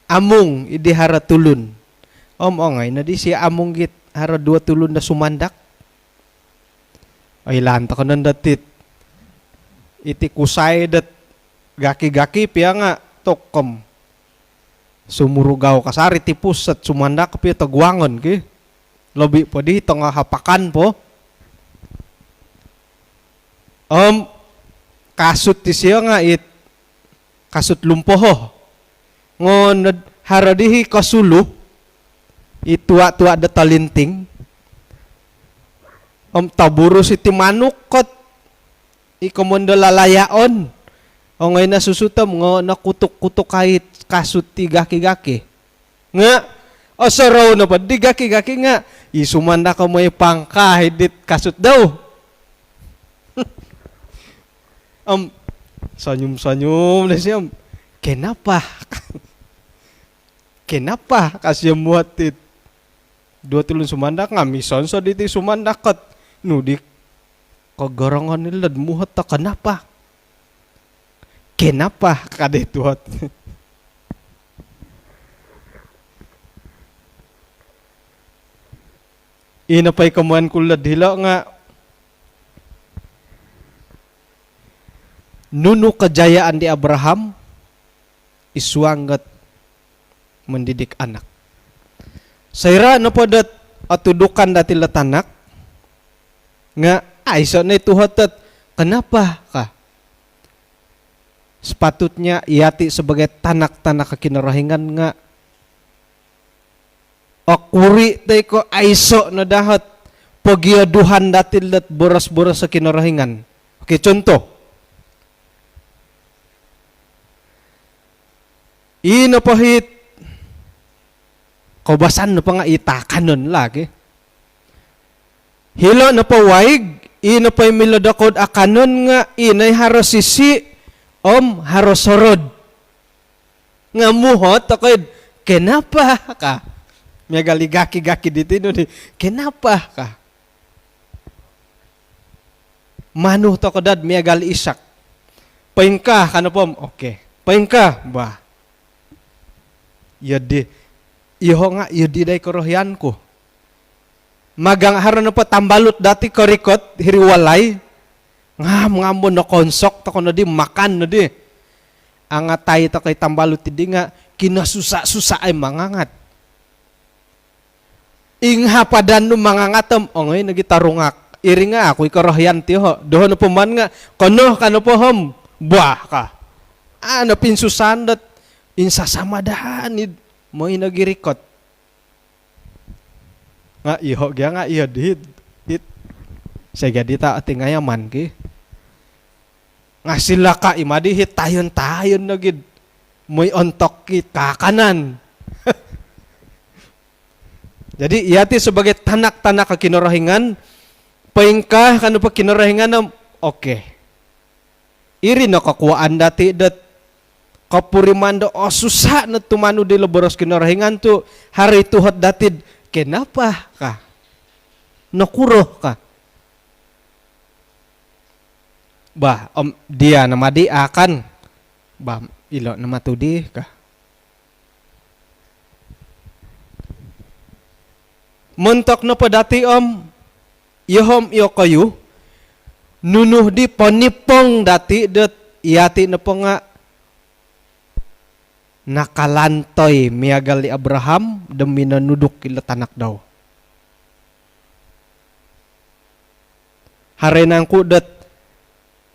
among idi hara tulun. Ongay na di si among git hara dua tulun na sumandak. Ay lanta ka nandatit. Iti kusay dat gaki-gaki piya nga tokom. Sumurugaw kasari tipus at sumandak piya tagwangon ki. Lobi po di nga hapakan po. Kasut ti siya nga kasut lumpoho. Ngon haradihi kasulu ituwa-tuwa da talinting. taburo si ti manukot ikomondo lalayaon o ngay nasusutam nga nakutok-kutok kahit kasut ti gaki-gaki nga o saraw na pa di gaki-gaki nga isumanda ka mo pangkahit dit kasut daw sanyum-sanyum na siya kenapa kasi muatit dua tulun sumandak nga mison so diti sumandakat no di kagarangan nila muhat ta kenapa kadituhat inapay kamuan kulad hila nga nuno kejayaan di Abraham iswangat mendidik anak. Sayra na po dat atudukan dati latanak nga aiso na ito hatat kenapa ka? Sepatutnya iati sebagai tanak-tanak kekinarahingan nga akuri tay ko aiso na dahat pagiaduhan dati lat boras-boras sa kinarahingan. Oke, contoh. Inapahit kaubasan na pa nga itakan nun lagi. Hilo na pa waig, inapay milodakod akanon nga inay haros sisi haros sorod. Nga muhot ako'y kenapa ka? May galigaki-gaki dito nun. Kenapa ka? Manu to ko dad, may gali isak. Pain ka, kanapom, okay. Pain ka, ba? Yadi, iho nga, yadi day korohyan ko. Magang haron na pa tambalot dati korikot, hiriwalay. Ngam mo na konsok, tako na di, makan na di. Ang atay ta kay tambalot di nga, kinasusa-susa ay mangangat. Ingha padan no mangangatom, o ngayon nagitarungak. Iri nga, ako'y korohyan tiho. Doon na puman nga, kono ka na po hom, buah ka. Ano pinsusandat, insasamadahan mo inagirikot nga iho gya nga iya dit saya dita ating ngayaman ki nga sila ka imadi hit tayon na gid moy ontok kit kakanan jadi iyati sebagai tanak-tanak ka kinarahingan paingkah kanu pa kinarahingan okay iri na kakuaan dati dat kapurimando susah na tumano di laboros kinarahingan tu hari tuhat datid kenapa ka nakuroh ka bah dia namadi akan bah ilo namatudi ka mentok na padati ihom iyo kayu nunuh di ponipong dati dat iati na po nga nakalantoy miagal ni Abraham demi nanuduk kila tanak daw. Harenang ku dat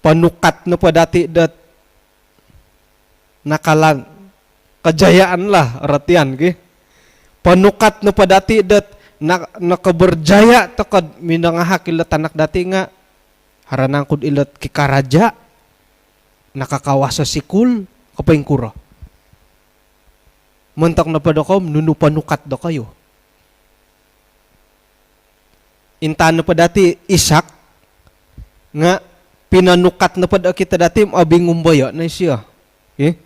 panukat na pa dati dat nakalan kejayaan lah ratian ki. Panukat na pa dati dat nakaberjaya takad minangahak kila tanak dati nga haranang ku ilat kikaraja nakakawasa sikul kapaing kura. Mentak na padakom, nunu panukat da kayo. Intan na pa dati Isak, nga pinanukat na pa kita dati, abing umbaya na siya. Okay?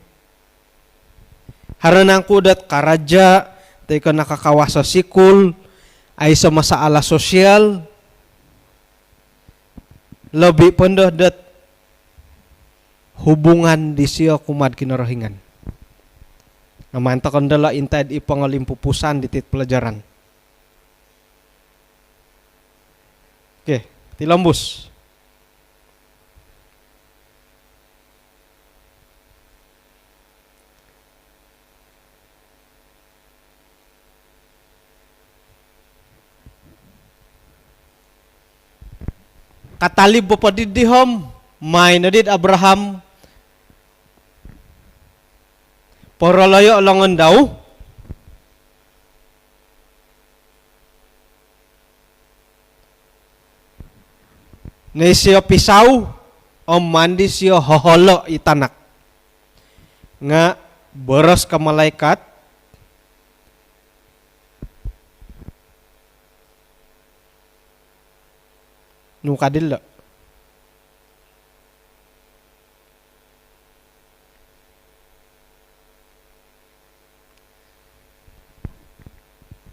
Haranang kudat karaja, tayo ka nakakawasa sikul, ay sa masaala sosyal, labi panda dat hubungan di siya kumad kinarahingan. Namanta kandala intad ipangalimpupusan di tit pelajaran. Oke, tilambus. Katalib pa didihom, may nadid Abraham. Para layo langan daw. Na siya pisaw mandi siya hoholo itanak. Nga boros ka malaikat nu kadilla.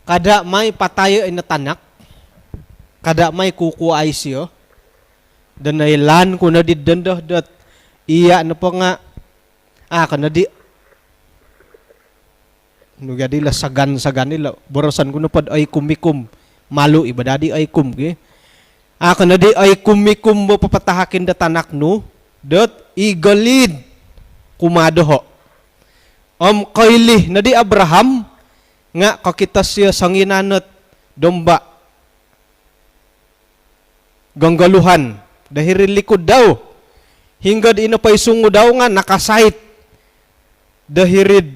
Kada may patayo ina tanak, kada may kuku ay siyo, dan nailan ko na di dendah dat iya na pa nga, kana di, nugadi la sagan nila, borosan ko na pa ay kumikum, malu ibadadi ay kum, kana di ay kumikum mo papatahakin da tanak no, dat igalid kumadoho. Kaili na di Abraham, nga kakita siya sanginanot domba ganggaluhan dahil likod daw hingga di na paisungo daw nga nakasait dahirid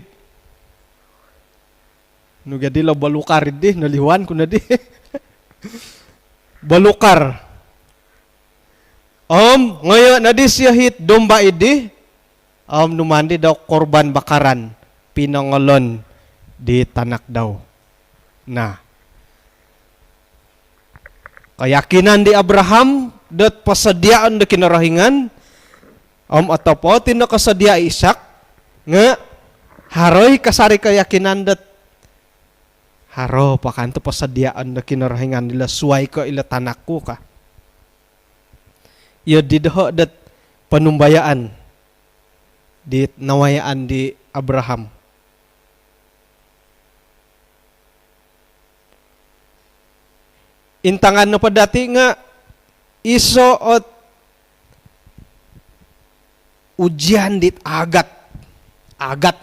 nugadi la balukar di naliwan ko na di balukar ngayon na di siya hit domba idi numandi daw korban bakaran pinangolon di tanak daw. Nah, keyakinan di Abraham dat pasadiaan da kinarahingan atau po tina kasadia Ishak nga haroy kasari keyakinan dat haro pakanto pasadiaan da kinarahingan nila suway ka ila tanakku ka. Ya didaho dat panumbayaan di nawayaan di Abraham. Intangan na pa dati nga iso at ujian dit agat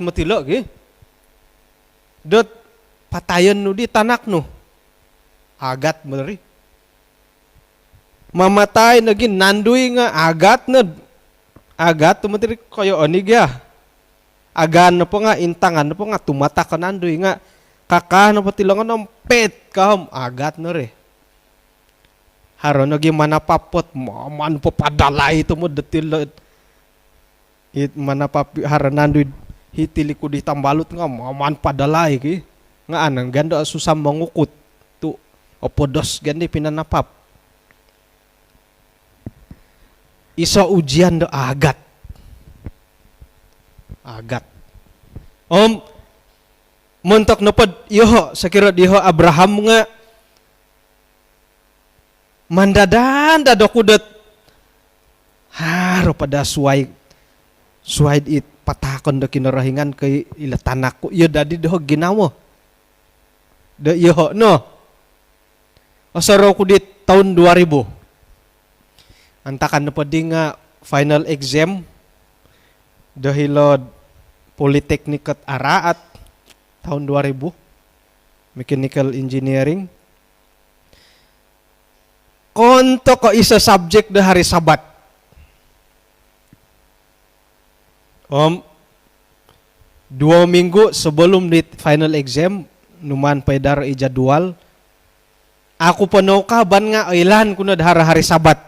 matilo dot patayon no di tanak no agat mo rin mamatay naging nanduy nga agat tumatiri kayo onig ya agan na po nga intangan na po nga tumata ka nanduy nga kakano pa tilangan ng pet kahom agat na rin. Haro nagi manapapot man po padalay ito mo detil it manapap haro nandoy hitili ko di tambalot nga man padalay ki nga anang ganda susam mangukut tu opodos gandi pinanapap isa ujian do agat montok napad iho sakira diho Abraham nga mandadan dadokudet haro pada suway it patakon da kinarahingan kay ila tanak ko iya dadi doh ginawa da iyo no asaro ko dit tahun 2000 antakan na pa di nga final exam dahil Polytechnic at Araat tahun 2000 mechanical engineering konto ko isa subject da hari Sabat. 2 minggu sebelum di final exam, numan paydar ijadwal. Ako pa no kaban nga ilan kuno da hari Sabat.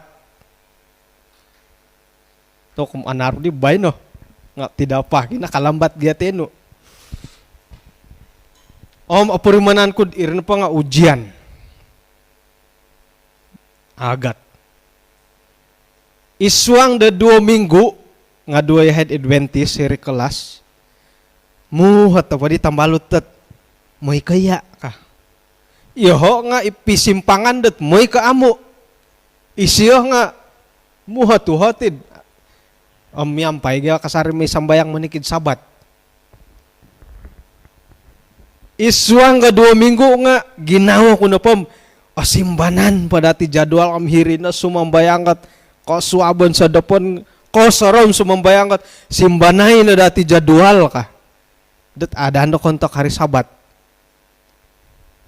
To kum anar di bay no. Nga tidak pa kinakalambat gyate no. Apurimanan ko irin pa nga ujian. Agat. Iswang da 2 minggu nga 2 head Adventist seri kelas. Muhat apa di tambalot tet moy kaya ka. Iho nga ipisimpangan det moy ka amo. Isiyo nga muhat tuhatid. Yampay gaya kasari may sambayang manikid Sabat. Iswang ga 2 minggu nga ginawa ko na pom simbanan pada ti jadwal amhiri na sumambayangkat kasuaban sa dapon kosoron sumambayangkat simbanay na dati jadwal ka dat ada no kontak hari Sabat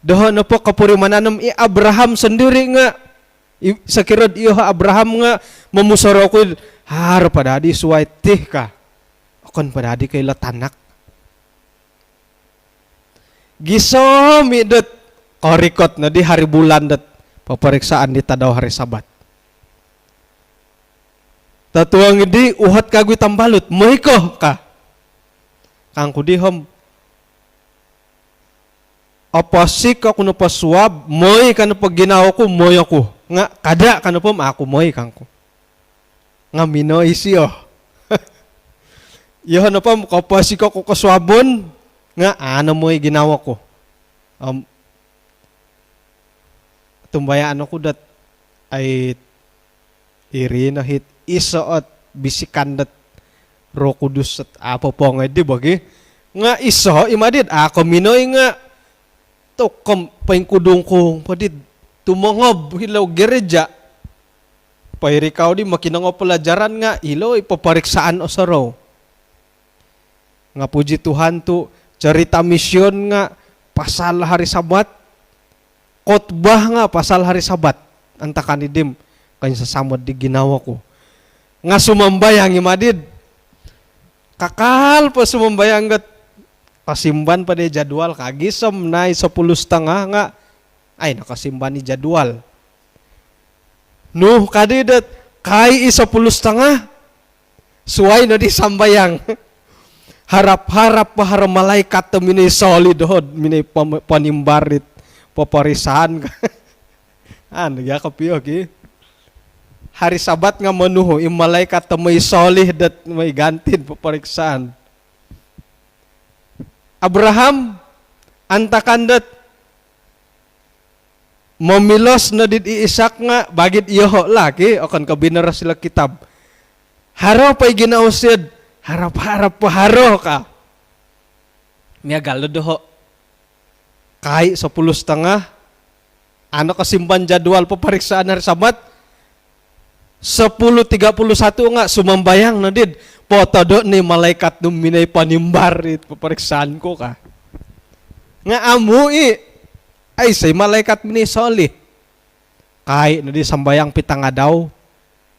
doho na po kapurimananam Abraham sendiri nga sakirad iyo Abraham nga mamusaro ko har pada di suway tih ka akon pada di kay latanak gisomi dat korikot na di hari bulan dat papariksaan di tadaw hari Sabat. Tatuang idi uhat kagwi tambalut, moiko ka. Kang kudihom apasik ako na pasuab, moy ka na pag ginawa ko, moy ako. Nga, kada ka na po, ako moy kang ko. Nga minoy siyo. Iyo na po, kapasik ako kaswabon, nga ano mo'y ginawa ko. Tumbayaan ako dat ay irinahit isa at bisikan dat rokudus at apo po nga di bagi. Nga isa, imadid, ako minoy nga to paingkudong ko padid tumangob hilaw gereja pairikaw di makinango pelajaran nga ilaw ipapariksaan o saraw nga puji Tuhan tu cerita misyon nga pasal hari Sabat khotbah nga pasal hari Sabat antakan idim kanya sasamod di ginawa ko nga sumambayang imadid kakal pa sumambayang gat kasimban pa di jadwal kagisam na 10:30 nga ay nakasimban ni jadwal no kadidat kay 10:30 suway na di sambayang harap-harap pa harap malaikat to minay solid hod minay panimbarit paparisan nagyakap yun hari Sabat nga manuho yung malaikat to may solid at may gantin papariksaan Abraham, antakandat, mamilos na dit iisak nga, bagit iyoho laki, o kan kabinara sila kitab. Haro pa'y ginausid, harap-harap pa haro ka. Miya galo doho. Kahit 10:30, ano kasimban jadwal papariksaan hari Sabat, 10:31 nga, sumambayang na did. Poto do ni malaikat nung minay panimbarit papariksaan ko ka. Nga amui ay say malaikat minay soli. Kahit na di sambayang pitanga daw.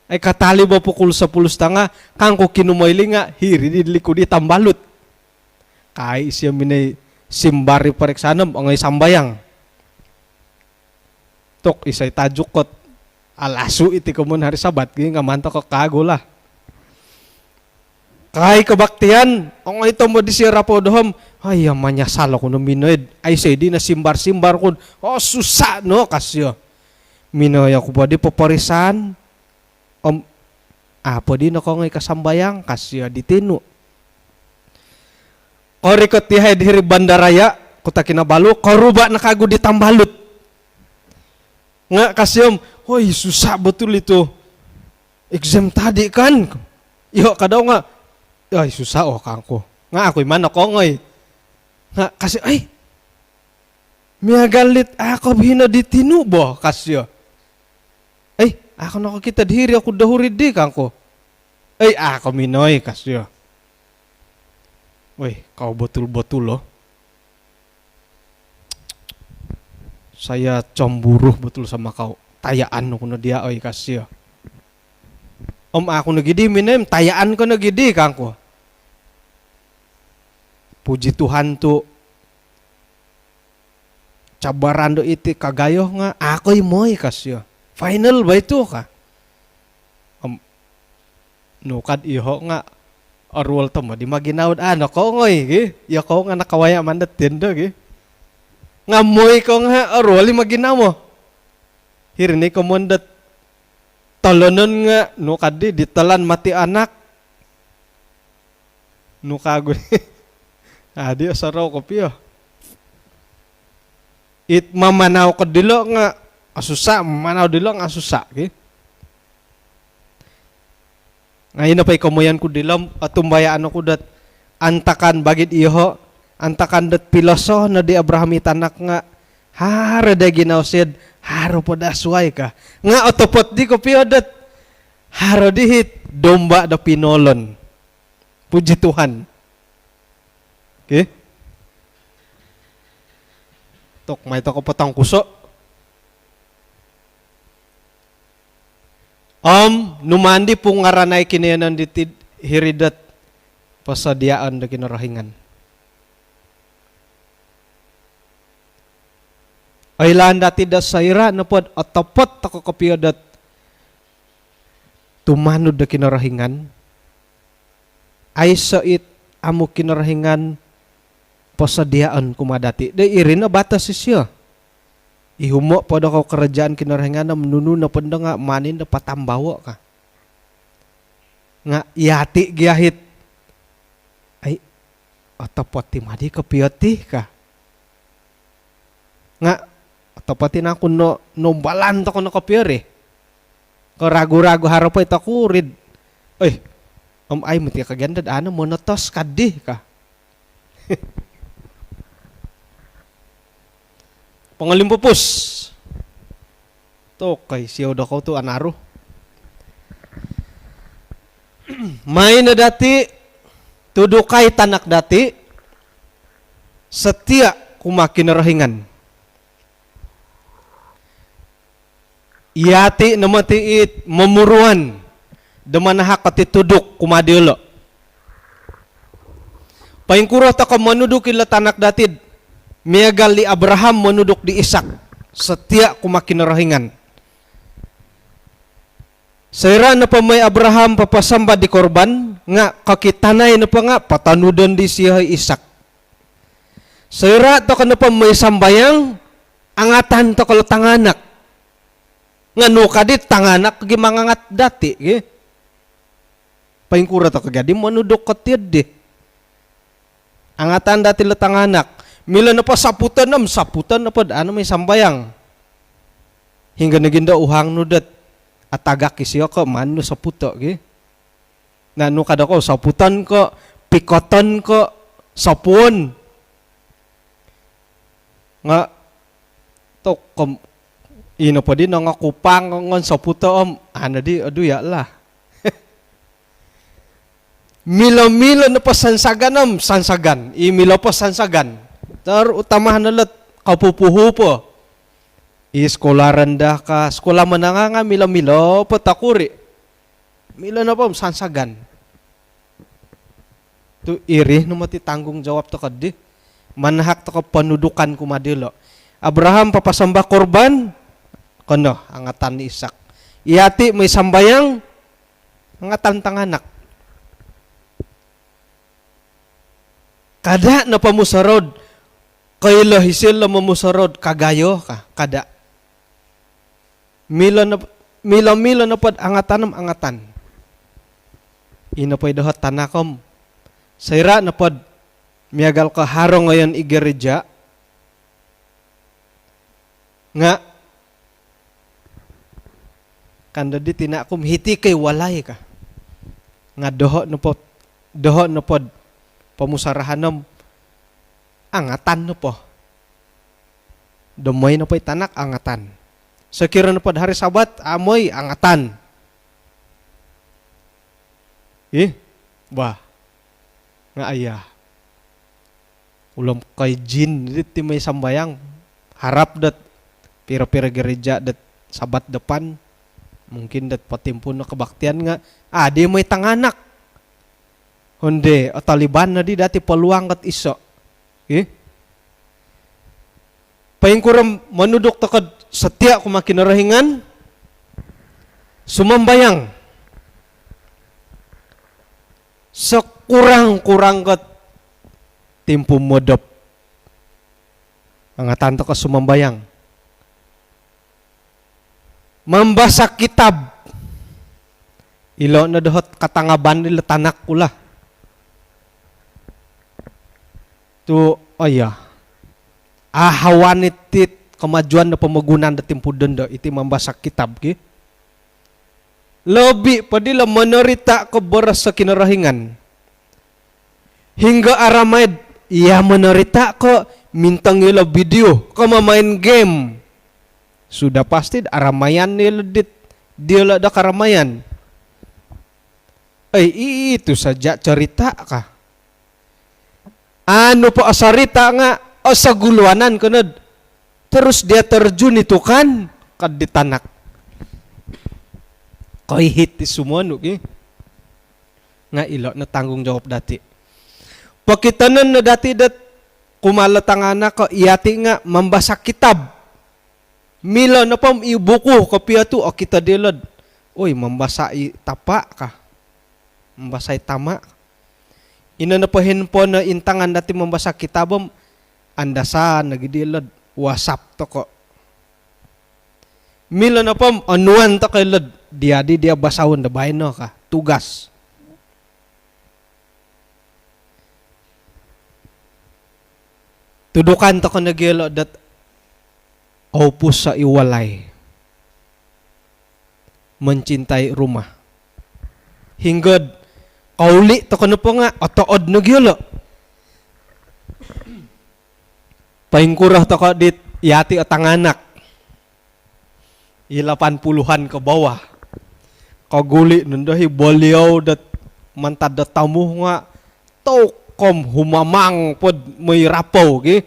Ay katali ba pukul 10:30 kang ko kinumayli nga hiri di likudi tambalut. Kahit siya minay simbari pariksanam ang ay sambayang. Tok isay tajukot alasu iti kumun hari Sabat nga manto ko kagola. Kay kabaktian, ang ito mo di siya po dohom, ay amanya salo ko no minoid, ay say di na simbar-simbar ko, susa no kasyo. Minoy ako ba di paparisan, apo di na ko ngay kasambayang, kasyo di tino. Kori ko tihay diri bandaraya, kuta kinabalo, karuba na kago di tambalut. Nga kasyom, hoy susah betul itu, exam tadi kan, yo kadaw nga, ay susah kangko. Nga ako'y man ako ngoy. Nga kasi ay miagalit ako bina di tinubo kasyo. Ay ako nakakita diri ako dahuri di kangko. Ay ako minoy kasyo. Uy, kau betul-betul loh. Saya cemburu betul sama kau. Tayaan ko na dia oy kasyo. Ako nagidi minem, tayaan ko nagidi kangko. Puji Tuhan tu cabaran do iti kagayo nga ako'y moy kasyo. Final ba ito ka? Nukad iho nga arwal to mo di maginawad ano ko ngoy ya ko nga nakawaya man datin do nga moy ko nga arwal maginaw mo. Hirni ko mundat talonon nga nukad di ditalan mati anak nukago adi asaraw ko piyo. It mamanaw ko dilo nga asusa, mamanaw dilo nga asusa. Okay? Ngayon na pa'y kumuyan ko dilom at tumbayaan ako dat antakan bagit iho, antakan dat piloso na di Abraham itanak nga hara da ginawsid, haro po da suway ka. Nga otopot di ko piyo dat haro dihit domba da pinolon. Puji Tuhan. Okay? Tok may to ko patang kuso. Numandi pong ngaranay kinayanan ditid hiridat pasadiaan da kinarahingan. Ay landa ti da sayra na pod atapot ako kapiyadat tumanud da kinarahingan, ay soit amo kinarahingan pasadiaan kumadati. Da iri na batas siya. Ihumo pada kau kerajaan kinarahingan na menunu na penda nga manin na patambawa ka. Nga yati giyahit. Ay, atapati madi kapiyati ka. Nga, atapati na ako nombalan to ko na kapiyari. Kau ragu-ragu harapay takurid. Ay, ay mati kaganda ano monotos kadih ka. Pangalimpupus. To kay siya daw ko to anaro. May na dati tudukay tanak dati setia kumakinarahingan. Iyati na matiit mamuruan damanahak kati tuduk kumadilo. Paingkuro ta ka manuduk ila tanak datid. Miagal di Abraham manuduk di Ishak. Setia kumakinarahingan. Saira na pa may Abraham papasamba di korban. Nga kakitanay na pa nga patanudan di siya Ishak. Saira to ka na pa may sambayang. Angatan to kalatanganak. Nga nukadit tanganak gimangangat dati. Paingkura to kagadi manuduk katid di. Angatan dati latanganak. Mila na pa saputan na pa ano may sambayang. Hingga naginda uhang nudat at tagak isiyo ko mano saputo. Na no kada ko saputan ko, pikoton ko, sapuon. Nga to ino pa din nga kupang ngon saputo ano di aduya lah. Mila-mila na pa sansagan sansagan. Mila pa sansagan. Utamahan nalat kapupuho po. Iskolaran dah ka. Sekolah menanga nga mila-mila patakuri. Mila na po sansagan. Tu iri no mati tanggung jawab to kadi. Manahak to ka panudukan kumadilo. Abraham papasamba korban. Kono angatan ni Ishak. Iyati may sambayang angatan tanganak. Kada na pamusarod. Kaila hisil na mamusarod kagayo ka kada. Mila na pod angatan. Ino po'y dohot tanakom. Sayra na pod miyagal ka harong ngayon igereja. Nga kanda di tinakom hiti kay walay ka. Nga dohot na pod pamusarahanom angatan no po. Dumoy na po'y tanak angatan. Sekira na po hari Sabat, amoy angatan. Bah. Nga ayah. Ulam kay jin, dito may sambayang. Harap dat, pira-pira gereja dat Sabat depan. Mungkin dat patimpun na kebaktian nga. Di may tanganak. Honde, o Taliban na di dati peluang kat iso. Paingkuram manudok takad setia kumakinarahingan sumambayang sekurang-kurang kat timpu modop angatan to ka sumambayang membaca kitab ilo na dohot katangaban nila tanak kula tu ahawan itit kemajuan na pemagunan da timpudan da iti membaca kitab ki lebih padila menerita keberas sa kinarahingan hingga aramaid ia menerita ko mintang ila video ko mamain game sudah pasti aramayan nila dia da karamayan itu saja cerita kah ano po asarita nga o sa guluanan kunod terus dia terjun itu kan kad ditanak koy hit sumuno nga ilo na tanggung jawab dati pakitanan na dati dat kumalatangana ko iyati nga membaca kitab mila na pam ibuku kopiya tu o kita dilad Uy, membasai tapak kah? Membasai tamak. Ina na handphone na intangan dati membasa kitabom, andasan, nagidilad, WhatsApp to ko. Mila na pom, anuan to kay lad, dia basawon na bahay no ka, tugas. Tudukan to ko nagilo dat opus sa iwalay. Mencintai rumah. Hinggod, kauli to ko na po nga, otood nagilo. Paingkurah to ko dit, yati at tanganak. 80-an ke bawah. Kaguli nandahi boliau dat mantad dat tamu nga tokom humamang pod may rapaw gi.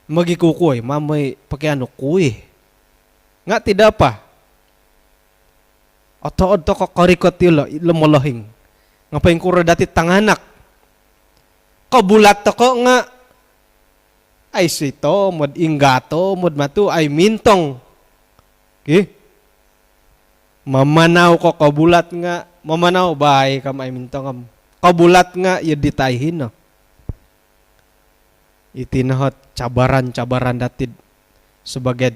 Magikukoy, mamay pakiano kuy. Nga tidak pa. Otood to kakarikot yun, lamolahing. Nga paingkura dati tanganak. Kabulat to ko nga, ay sito, mod inggato, mod matu, ay mintong. Okay? Mamanaw ko kabulat nga, mamanaw bahay ka may mintong. Kabulat nga, yun ditayhin no. Itinahot cabaran-cabaran datid sebagai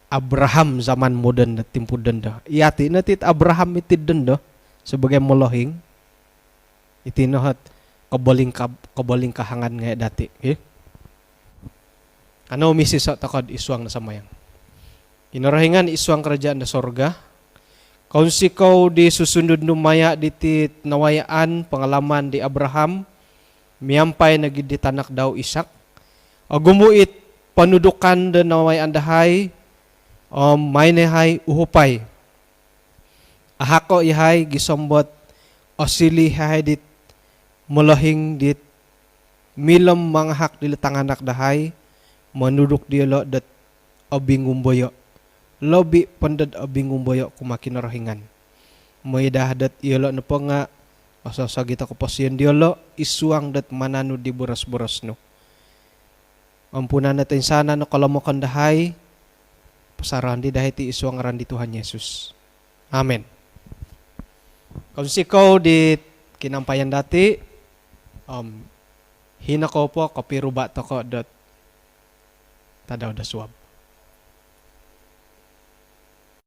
Abraham zaman modern dat timpu denda. Iati natit Abraham itid denda sebagai molohing. Itinahot kabaling kahangan nga dati. Okay? Ano misi sa takod iswang na samayang. Inarahingan iswang kerajaan na sorga. Kaun sikaw di susundod numaya ditit nawayaan pengalaman di Abraham. Miyampay nagiditanak daw Isak. Gumuit panudukan dan nawayaan dahay. May nehay uhupay. Ahako ihay gisombot osili hay dit mulahing dit milam mga hak dilatanganak dahay. Manuduk dialo dat abingumboyo. Lobi pandad abingumboyo kumakin rahingan. May dahadat ialo na po nga asasagita ko pasyan dialo isuang dat manano di buras-buras no. Ampunan natin sana no kalamokan dahay pasarahan di dahi ti isuang aran di Tuhan Yesus. Amen. Kung sikaw di kinampayan dati hina ko po kapiruba to ko dat tadaw da suwab.